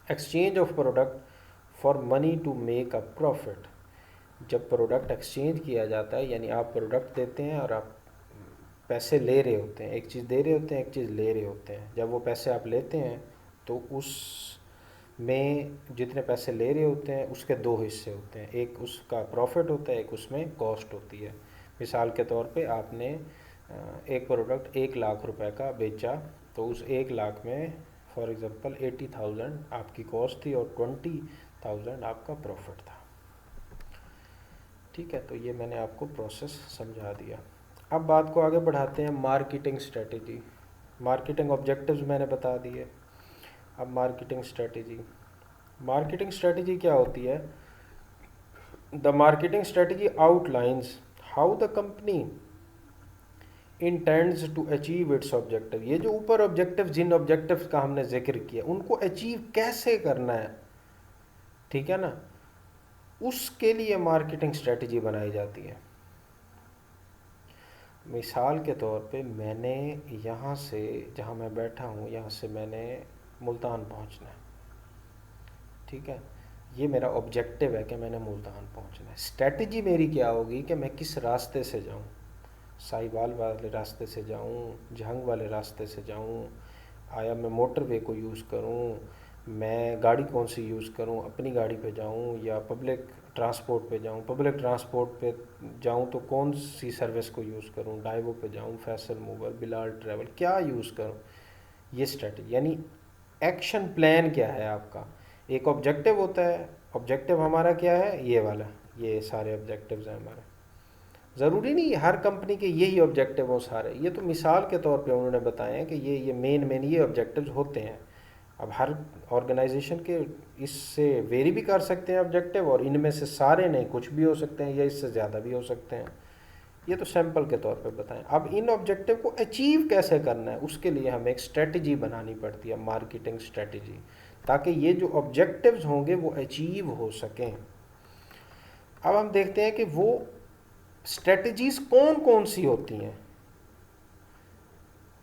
Exchange of product for money to make a profit. जब प्रोडक्ट एक्सचेंज किया जाता है, यानी आप प्रोडक्ट देते हैं और आप पैसे ले रहे होते हैं, एक चीज़ दे रहे होते हैं, एक चीज़ ले रहे होते हैं। जब वो पैसे आप लेते हैं तो उस में जितने पैसे ले रहे होते हैं उसके दो हिस्से होते हैं, एक उसका प्रॉफिट होता है, एक उसमें कॉस्ट होती है। मिसाल के तौर पे आपने एक प्रोडक्ट 1 लाख रुपए का बेचा, तो उस 1 लाख में फॉर एग्ज़ाम्पल 80,000 आपकी कॉस्ट थी और 20,000 आपका प्रॉफिट था, ठीक है। तो ये मैंने आपको प्रोसेस समझा दिया। अब बात को आगे बढ़ाते हैं, मार्केटिंग स्ट्रेटेजी। मार्केटिंग ऑब्जेक्टिव्स मैंने बता दिए, अब मार्केटिंग स्ट्रेटेजी। मार्केटिंग स्ट्रेटजी क्या होती है? The marketing strategy outlines how the company intends to achieve its objective. ये जो ऊपर ऑब्जेक्टिव, जिन ऑब्जेक्टिव्स का हमने जिक्र किया, उनको अचीव कैसे करना है, ठीक है ना, उसके लिए मार्केटिंग स्ट्रेटजी बनाई जाती है। मिसाल के तौर पे मैंने यहाँ से, जहाँ मैं बैठा हूँ, यहाँ से मैंने मुल्तान पहुँचना है, ठीक है, ये मेरा ऑब्जेक्टिव है कि मैंने मुल्तान पहुँचना है। स्ट्रेटजी मेरी क्या होगी कि मैं किस रास्ते से जाऊँ, साहिवाल वाले रास्ते से जाऊँ, जहंग वाले रास्ते से जाऊँ, आया मैं मोटरवे को यूज़ करूँ, मैं गाड़ी कौन सी यूज़ करूँ, अपनी गाड़ी पे जाऊँ या पब्लिक ट्रांसपोर्ट पे जाऊँ, पब्लिक ट्रांसपोर्ट पे जाऊँ तो कौन सी सर्विस को यूज़ करूँ, डाइवो पे जाऊँ, फैसल मूवर, बिलाल ट्रैवल, क्या यूज़ करूँ, ये स्ट्रेटजी। यानी एक्शन प्लान क्या है आपका। एक ऑब्जेक्टिव होता है, ऑब्जेक्टिव हमारा क्या है, ये वाला, ये सारे ऑब्जेक्टिव्स हैं हमारे। ज़रूरी नहीं हर कंपनी के यही ऑब्जेक्टिव हो सारे, ये तो मिसाल के तौर पे उन्होंने बताए हैं कि ये मेन ये ऑब्जेक्टिव्स होते हैं। अब हर ऑर्गेनाइजेशन के इससे वेरी भी कर सकते हैं ऑब्जेक्टिव, और इनमें से सारे नहीं, कुछ भी हो सकते हैं या इससे ज़्यादा भी हो सकते हैं। ये तो सैंपल के तौर पे बताएं। अब इन ऑब्जेक्टिव को अचीव कैसे करना है, उसके लिए हमें एक स्ट्रेटजी बनानी पड़ती है, मार्केटिंग स्ट्रेटजी, ताकि ये जो ऑब्जेक्टिव्स होंगे वो अचीव हो सकें। अब हम देखते हैं कि वो स्ट्रेटजीज कौन कौन सी होती हैं।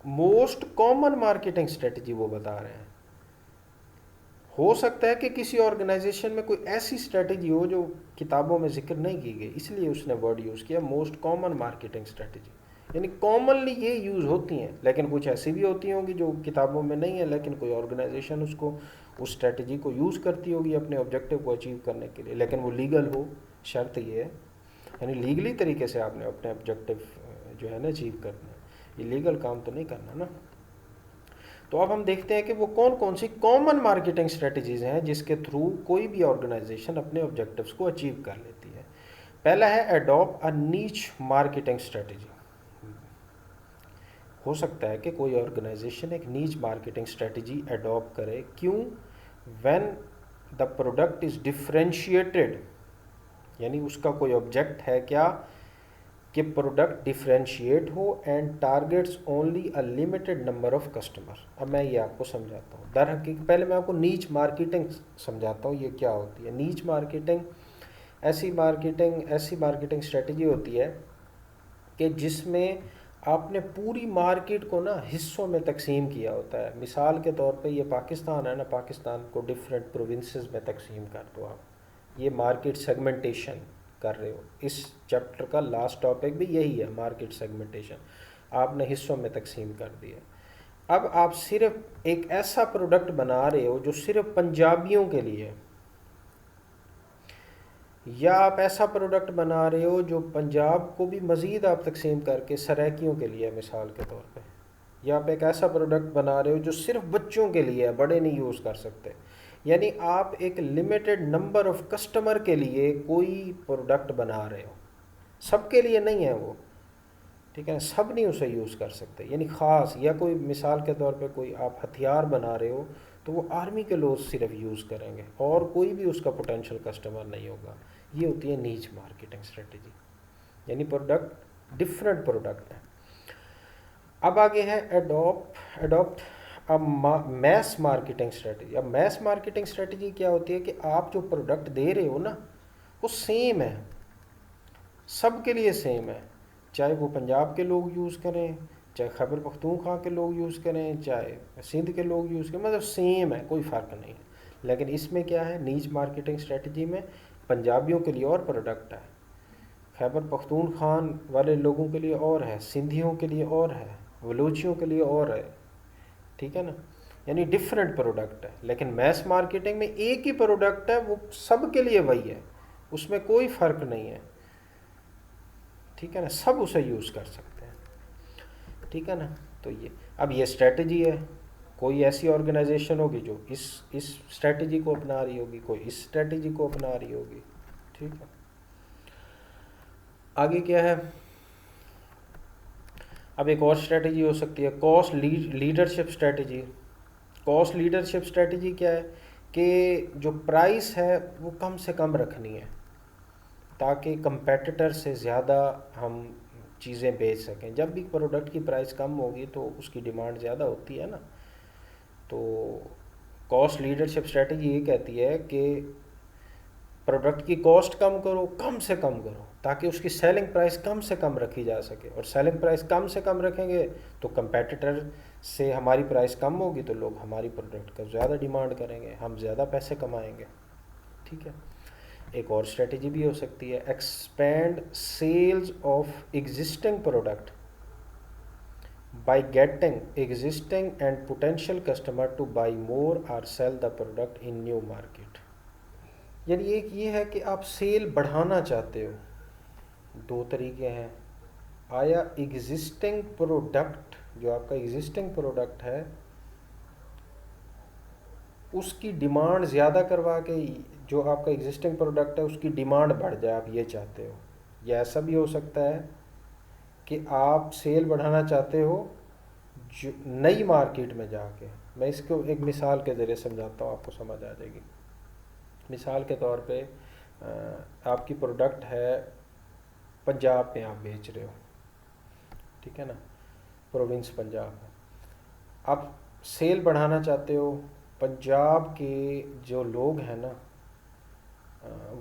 मोस्ट कॉमन मार्केटिंग स्ट्रेटजी वो बता रहे हैं। हो सकता है कि किसी ऑर्गेनाइजेशन में कोई ऐसी स्ट्रेटजी हो जो किताबों में जिक्र नहीं की गई, इसलिए उसने वर्ड यूज़ किया मोस्ट कॉमन मार्केटिंग स्ट्रेटजी, यानी कॉमनली ये यूज़ होती हैं। लेकिन कुछ ऐसी भी होती होंगी जो किताबों में नहीं है, लेकिन कोई ऑर्गेनाइजेशन उसको, उस स्ट्रेटजी को यूज़ करती होगी अपने ऑब्जेक्टिव को अचीव करने के लिए, लेकिन वो लीगल हो। शर्त ये है, यानी लीगली तरीके से आपने अपने ऑब्जेक्टिव जो है ना अचीव करना है, इलीगल काम तो नहीं करना ना। तो अब हम देखते हैं कि वो कौन कौन सी कॉमन मार्केटिंग स्ट्रेटजीज हैं जिसके थ्रू कोई भी ऑर्गेनाइजेशन अपने ऑब्जेक्टिव्स को अचीव कर लेती है। पहला है अडॉप्ट अ नीच मार्केटिंग स्ट्रेटजी। हो सकता है कि कोई ऑर्गेनाइजेशन एक नीच मार्केटिंग स्ट्रेटजी अडॉप्ट करे। क्यों? When the product is differentiated, यानी उसका कोई ऑब्जेक्ट है क्या कि प्रोडक्ट डिफरेंशिएट हो and targets only a limited number of customer. अब मैं ये आपको समझाता हूँ। दर हकीकत पहले मैं आपको नीच मार्केटिंग समझाता हूँ ये क्या होती है। नीच मार्केटिंग ऐसी मार्केटिंग स्ट्रेटजी होती है कि जिसमें आपने पूरी मार्केट को ना हिस्सों में तकसीम किया होता है। मिसाल के तौर पे ये पाकिस्तान है ना, पाकिस्तान को डिफरेंट प्रोविंसेस में तकसीम कर दो आप, ये मार्केट सेगमेंटेशन कर रहे हो। इस चैप्टर का लास्ट टॉपिक भी यही है, मार्केट सेगमेंटेशन। आपने हिस्सों में तकसीम कर दिया। अब आप सिर्फ एक ऐसा प्रोडक्ट बना रहे हो जो सिर्फ पंजाबियों के लिए है, या आप ऐसा प्रोडक्ट बना रहे हो जो पंजाब को भी मज़ीद आप तकसीम करके सराइकियों के लिए, मिसाल के तौर पे, या आप एक ऐसा प्रोडक्ट बना रहे हो जो सिर्फ बच्चों के लिए है, बड़े नहीं यूज़ कर सकते। यानी आप एक लिमिटेड नंबर ऑफ कस्टमर के लिए कोई प्रोडक्ट बना रहे हो, सबके लिए नहीं है वो, ठीक है, सब नहीं उसे यूज़ कर सकते। यानी ख़ास, या कोई मिसाल के तौर पे कोई आप हथियार बना रहे हो तो वो आर्मी के लोग सिर्फ यूज़ करेंगे और कोई भी उसका पोटेंशियल कस्टमर नहीं होगा। ये होती है नीच मार्केटिंग स्ट्रेटजी, यानी प्रोडक्ट डिफरेंट प्रोडक्ट है। अब आगे है अडॉप्ट अब मैस मार्केटिंग स्ट्रेटजी। अब मैस मार्केटिंग स्ट्रेटजी क्या होती है कि आप जो प्रोडक्ट दे रहे हो ना वो सेम है, सबके लिए सेम है, चाहे वो पंजाब के लोग यूज़ करें, चाहे खैबर पख्तूनख्वा के लोग यूज़ करें, चाहे सिंध के लोग यूज़ करें, मतलब सेम है, कोई फ़र्क नहीं है। लेकिन इसमें क्या है, नीच मार्केटिंग स्ट्रेटजी में पंजाबियों के लिए और प्रोडक्ट है, खैबर पख्तूनख्वा वाले लोगों के लिए और है, सिंधियों के लिए और है, बलूचियों के लिए और है, ठीक है ना, यानी डिफरेंट प्रोडक्ट है। लेकिन मैस मार्केटिंग में एक ही प्रोडक्ट है, वो सब के लिए वही है, उसमें कोई फ़र्क नहीं है, ठीक है ना, सब उसे यूज़ कर सकते हैं, ठीक है ना। तो ये अब ये स्ट्रेटजी है। कोई ऐसी ऑर्गेनाइजेशन होगी जो इस स्ट्रेटजी को अपना रही होगी, कोई इस स्ट्रेटजी को अपना रही होगी, ठीक है। आगे क्या है, अब एक और स्ट्रेटजी हो सकती है cost leadership strategy. Cost leadership strategy क्या है कि जो प्राइस है वो कम से कम रखनी है ताकि कंपेटिटर से ज़्यादा हम चीज़ें बेच सकें। जब भी प्रोडक्ट की प्राइस कम होगी तो उसकी डिमांड ज़्यादा होती है ना। तो कॉस्ट लीडरशिप स्ट्रेटजी ये कहती है कि प्रोडक्ट की कॉस्ट कम करो, कम से कम करो, ताकि उसकी सेलिंग प्राइस कम से कम रखी जा सके। और सेलिंग प्राइस कम से कम रखेंगे तो कंपेटिटर से हमारी प्राइस कम होगी तो लोग हमारी प्रोडक्ट का ज़्यादा डिमांड करेंगे, हम ज़्यादा पैसे कमाएंगे। ठीक है। एक और स्ट्रेटजी भी हो सकती है, expand sales of existing product by getting existing and potential customer to buy more or sell the product in new market। यानी एक ये है कि आप सेल बढ़ाना चाहते हो, दो तरीके हैं। आया एग्जिस्टिंग प्रोडक्ट, जो आपका एग्जिस्टिंग प्रोडक्ट है उसकी डिमांड ज़्यादा करवा के जो आपका एग्जिस्टिंग प्रोडक्ट है उसकी डिमांड बढ़ जाए, आप ये चाहते हो। या ऐसा भी हो सकता है कि आप सेल बढ़ाना चाहते हो जो नई मार्केट में जाके। मैं इसको एक मिसाल के ज़रिए समझाता हूँ, आपको समझ आ जाएगी। मिसाल के तौर पे आपकी प्रोडक्ट है पंजाब में आप बेच रहे हो, ठीक है ना, प्रोविंस पंजाब में। आप सेल बढ़ाना चाहते हो, पंजाब के जो लोग हैं ना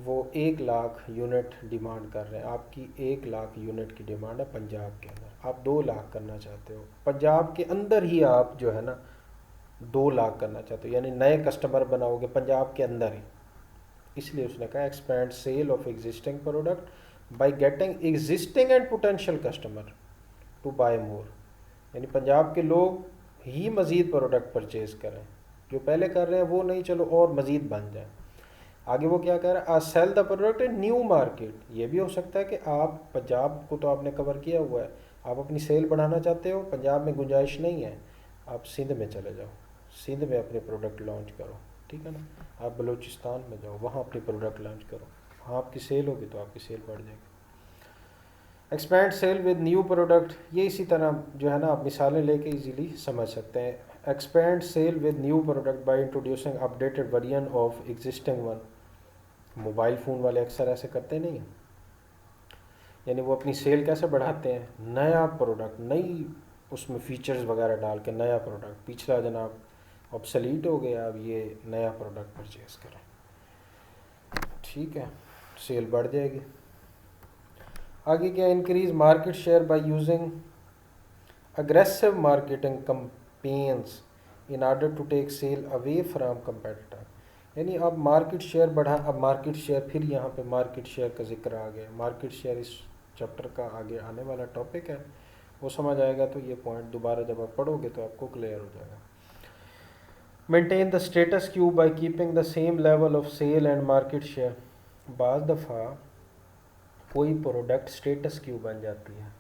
वो 1 लाख यूनिट डिमांड कर रहे हैं। आपकी 1 लाख यूनिट की डिमांड है पंजाब के अंदर, आप 2 लाख करना चाहते हो। पंजाब के अंदर ही आप जो है ना 2 लाख करना चाहते हो, यानी नए कस्टमर बनाओगे पंजाब के अंदर ही। इसलिए उसने कहा expand sale of existing product by getting existing and potential customer to buy more. यानी पंजाब के लोग ही मज़ीद प्रोडक्ट परचेज करें, जो पहले कर रहे हैं वो नहीं, चलो और मज़ीद बन जाए। आगे वो क्या कह रहा है, sell the product in new market. ये भी हो सकता है कि आप पंजाब को तो आपने कवर किया हुआ है, आप अपनी सेल बढ़ाना चाहते हो, पंजाब में गुंजाइश नहीं है, आप सिंध में चले जाओ, सिंध में अपने प्रोडक्ट लॉन्च करो, ठीक है ना। आप बलूचिस्तान में जाओ, वहाँ अपनी प्रोडक्ट लॉन्च करो, वहाँ आपकी सेल होगी तो आपकी सेल बढ़ जाएगी। Expand sale with new product, ये इसी तरह जो है ना आप मिसालें लेके इजीली समझ सकते हैं। Expand sale with new product by introducing updated variant of existing one. Mobile phone वाले अक्सर ऐसे करते नहीं हैं, यानी वो अपनी सेल कैसे बढ़ाते हैं, नया प्रोडक्ट, नई उसमें फीचर्स वगैरह डाल के नया प्रोडक्ट, पिछला जनाब ऑब्सलीट हो गया, अब ये नया प्रोडक्ट परचेज करें, ठीक है, सेल बढ़ जाएगी। आगे क्या, increase market share by using aggressive marketing campaigns in order to take sale away from competitor. यानी अब मार्केट शेयर बढ़ा, अब मार्केट शेयर, फिर यहाँ पे मार्केट शेयर का जिक्र आ गया। मार्केट शेयर इस चैप्टर का आगे आने वाला टॉपिक है, वो समझ आएगा तो ये पॉइंट दोबारा जब आप पढ़ोगे तो आपको क्लियर हो जाएगा। Maintain the status quo by keeping the same level of sale and market share. बाज़ दफ़ा कोई प्रोडक्ट स्टेटस क्यू बन जाती है।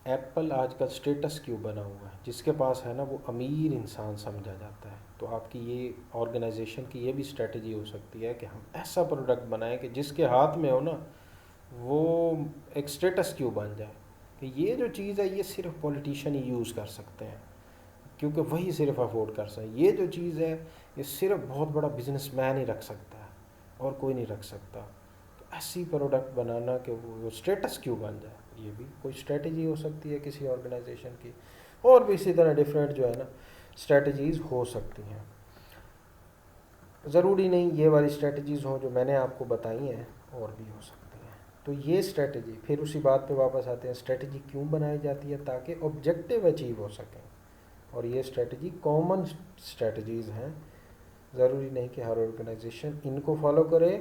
एप्पल आजकल स्टेटस क्यू बना हुआ है, जिसके पास है ना वो अमीर इंसान समझा जाता है। तो आपकी ये ऑर्गेनाइजेशन की ये भी स्ट्रेटजी हो सकती है कि हम ऐसा प्रोडक्ट बनाएं कि जिसके हाथ में हो ना वो एक स्टेटस क्यू बन जाए कि ये जो चीज़ है ये सिर्फ पॉलिटिशियन ही यूज़ कर सकते हैं, क्योंकि वही सिर्फ अफोर्ड कर सकते हैं। ये जो चीज़ है ये सिर्फ बहुत बड़ा बिजनेसमैन ही रख सकता है और कोई नहीं रख सकता। तो ऐसी प्रोडक्ट बनाना कि वो स्टेटस क्यू बन जाए, ये भी कोई स्ट्रेटजी हो सकती है किसी ऑर्गेनाइजेशन की। और भी इसी तरह डिफरेंट जो है ना स्ट्रेटजीज़ हो सकती हैं। ज़रूरी नहीं ये वाली स्ट्रेटजीज़ हों जो मैंने आपको बताई हैं, और भी हो सकती हैं। तो ये स्ट्रेटजी, फिर उसी बात पे वापस आते हैं, स्ट्रेटजी क्यों बनाई जाती है, ताकि ऑब्जेक्टिव अचीव हो सकें। और ये स्ट्रेटजी कॉमन स्ट्रेटजीज़ हैं, ज़रूरी नहीं कि हर ऑर्गेनाइजेशन इनको फॉलो करे।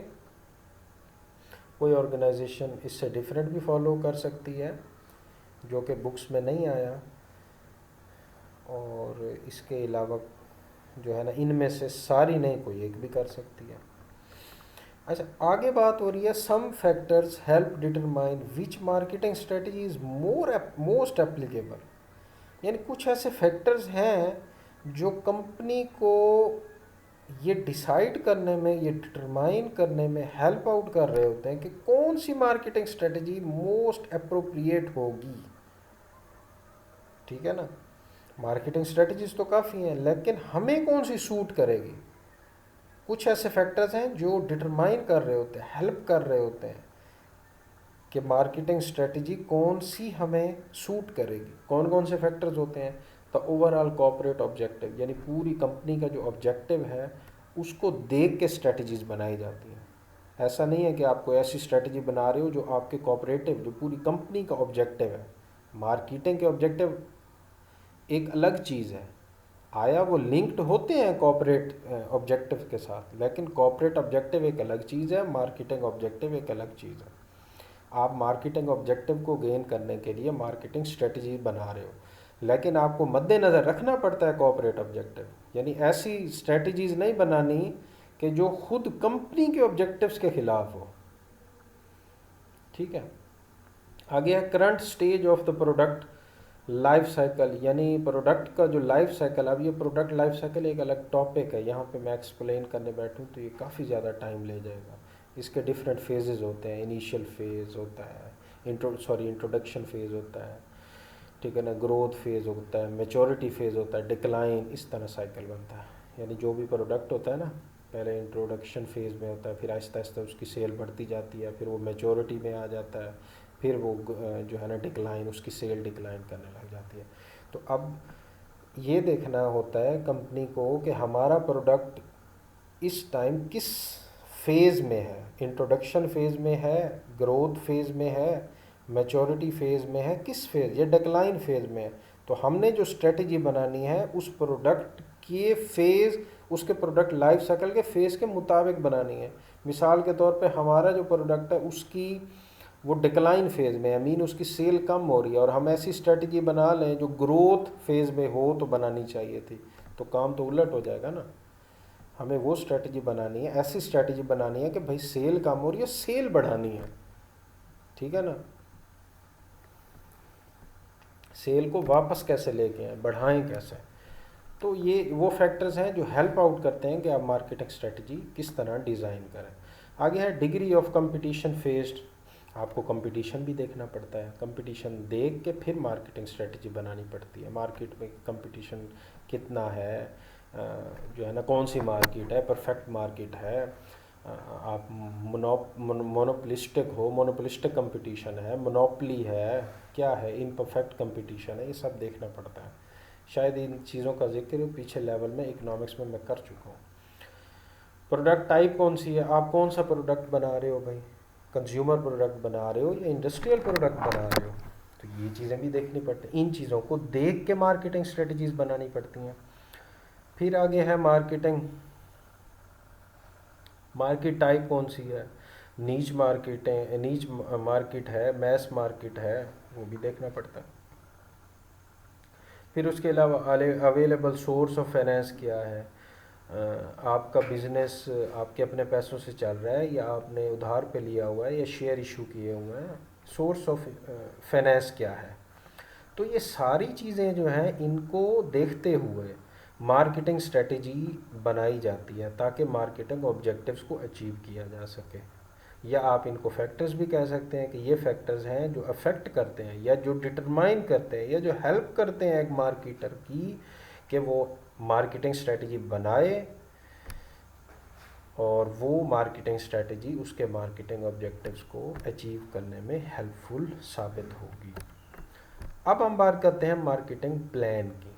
कोई ऑर्गेनाइजेशन इससे डिफरेंट भी फॉलो कर सकती है जो कि बुक्स में नहीं आया, और इसके अलावा जो है ना इनमें से सारी नहीं, कोई एक भी कर सकती है। अच्छा, आगे बात हो रही है some factors help determine which marketing strategy is most applicable. यानी कुछ ऐसे फैक्टर्स हैं जो कंपनी को ये डिसाइड करने में, ये डिटरमाइन करने में हेल्प आउट कर रहे होते हैं कि कौन सी मार्केटिंग स्ट्रेटजी मोस्ट अप्रोप्रिएट होगी, ठीक है ना। मार्केटिंग स्ट्रेटजीज तो काफ़ी हैं, लेकिन हमें कौन सी सूट करेगी? कुछ ऐसे फैक्टर्स हैं जो डिटरमाइन कर रहे होते हैं, हेल्प कर रहे होते हैं कि मार्केटिंग स्ट्रेटजी कौन सी हमें सूट करेगी। कौन कौन से फैक्टर्स होते हैं? द ओवरऑल कॉर्पोरेट ऑब्जेक्टिव, यानी पूरी कंपनी का जो ऑब्जेक्टिव है उसको देख के स्ट्रेटजीज बनाई जाती हैं। ऐसा नहीं है कि आप कोई ऐसी स्ट्रेटजी बना रहे हो जो आपके कॉर्पोरेटिव, जो पूरी कंपनी का ऑब्जेक्टिव है। मार्केटिंग के ऑब्जेक्टिव एक अलग चीज़ है, आया वो लिंक्ड होते हैं कॉर्पोरेट ऑब्जेक्टिव के साथ, लेकिन कॉर्पोरेट ऑब्जेक्टिव एक अलग चीज़ है, मार्केटिंग ऑब्जेक्टिव एक अलग चीज़ है। आप मार्केटिंग ऑब्जेक्टिव को गेन करने के लिए मार्केटिंग स्ट्रेटजी बना रहे हो, लेकिन आपको मद्देनज़र रखना पड़ता है कॉर्पोरेट ऑब्जेक्टिव। यानी ऐसी स्ट्रेटजीज नहीं बनानी कि जो खुद कंपनी के ऑब्जेक्टिव्स के खिलाफ हो। ठीक है। आगे है current stage of the product life cycle, यानी प्रोडक्ट का जो लाइफ साइकिल। अब ये प्रोडक्ट लाइफ साइकिल एक अलग टॉपिक है, यहाँ पे मैं एक्सप्लेन करने बैठूँ तो ये काफ़ी ज़्यादा टाइम ले जाएगा। इसके डिफरेंट फेजेस होते हैं, इनिशियल फेज़ होता है, इंट्रोडक्शन फेज़ होता है, ठीक है ना, ग्रोथ फेज़ होता है, मैच्योरिटी फेज़ होता है, डिक्लाइन, इस तरह साइकिल बनता है। यानी जो भी प्रोडक्ट होता है ना, पहले इंट्रोडक्शन फेज़ में होता है, फिर आहिस्ता आहिस्ता उसकी सेल बढ़ती जाती है, फिर वो मैच्योरिटी में आ जाता है, फिर वो जो है ना डिक्लाइन, उसकी सेल डिक्लाइन करने लग जाती है। तो अब ये देखना होता है कंपनी को कि हमारा प्रोडक्ट इस टाइम किस फेज़ में है, इंट्रोडक्शन फेज़ में है, ग्रोथ फेज़ में है, मैच्योरिटी फेज़ में है, किस फेज़, या डिक्लाइन फेज़ में है। तो हमने जो स्ट्रेटजी बनानी है उस प्रोडक्ट के फेज़, उसके प्रोडक्ट लाइफ साइकिल के फेज़ के मुताबिक बनानी है। मिसाल के तौर पे हमारा जो प्रोडक्ट है उसकी वो डिक्लाइन फेज़ में है, मीन उसकी सेल कम हो रही है, और हम ऐसी स्ट्रेटजी बना लें जो ग्रोथ फेज़ में हो तो बनानी चाहिए थी, तो काम तो उलट हो जाएगा ना। हमें वो स्ट्रेटजी बनानी है, ऐसी स्ट्रेटजी बनानी है कि भाई सेल कम हो रही है, सेल बढ़ानी है। ठीक है ना, सेल को वापस कैसे लेके आए, बढ़ाएं कैसे। तो ये वो फैक्टर्स हैं जो हेल्प आउट करते हैं कि आप मार्केटिंग स्ट्रेटजी किस तरह डिज़ाइन करें। आगे है डिग्री ऑफ कंपटीशन फेस्ड। आपको कंपटीशन भी देखना पड़ता है, कंपटीशन देख के फिर मार्केटिंग स्ट्रेटजी बनानी पड़ती है। मार्केट में कंपटीशन कितना है, जो है ना, कौन सी मार्केट है, परफेक्ट मार्केट है, आप मोनोपोलिस्टिक हो, मोनोपोलिस्टिक कंपटीशन है, मोनोपली है, क्या है, इम्परफेक्ट कंपटीशन है, ये सब देखना पड़ता है। शायद इन चीज़ों का जिक्र पीछे लेवल में इकोनॉमिक्स में मैं कर चुका हूँ। प्रोडक्ट टाइप कौन सी है, आप कौन सा प्रोडक्ट बना रहे हो भाई, कंज्यूमर प्रोडक्ट बना रहे हो या इंडस्ट्रियल प्रोडक्ट बना रहे हो, तो ये चीज़ें भी देखनी पड़ती हैं। इन चीज़ों को देख के मार्केटिंग स्ट्रेटजीज बनानी पड़ती हैं। फिर आगे है मार्केटिंग, मार्केट टाइप कौन सी है, नीच मार्केट है, मैस मार्केट है, वो भी देखना पड़ता है। फिर उसके अलावा अवेलेबल सोर्स ऑफ फाइनेंस क्या है, आपका बिजनेस आपके अपने पैसों से चल रहा है या आपने उधार पे लिया हुआ है या शेयर इशू किए हुए हैं, सोर्स ऑफ फाइनेंस क्या है। तो ये सारी चीज़ें जो हैं इनको देखते हुए मार्केटिंग स्ट्रेटजी बनाई जाती है ताकि मार्केटिंग ऑब्जेक्टिव्स को अचीव किया जा सके। या आप इनको फैक्टर्स भी कह सकते हैं कि ये फैक्टर्स हैं जो अफेक्ट करते हैं या जो डिटरमाइन करते हैं या जो हेल्प करते हैं एक मार्केटर की कि वो मार्केटिंग स्ट्रेटजी बनाए और वो मार्केटिंग स्ट्रेटजी उसके मार्केटिंग ऑब्जेक्टिव्स को अचीव करने में हेल्पफुल साबित होगी। अब हम बात करते हैं मार्केटिंग प्लान की।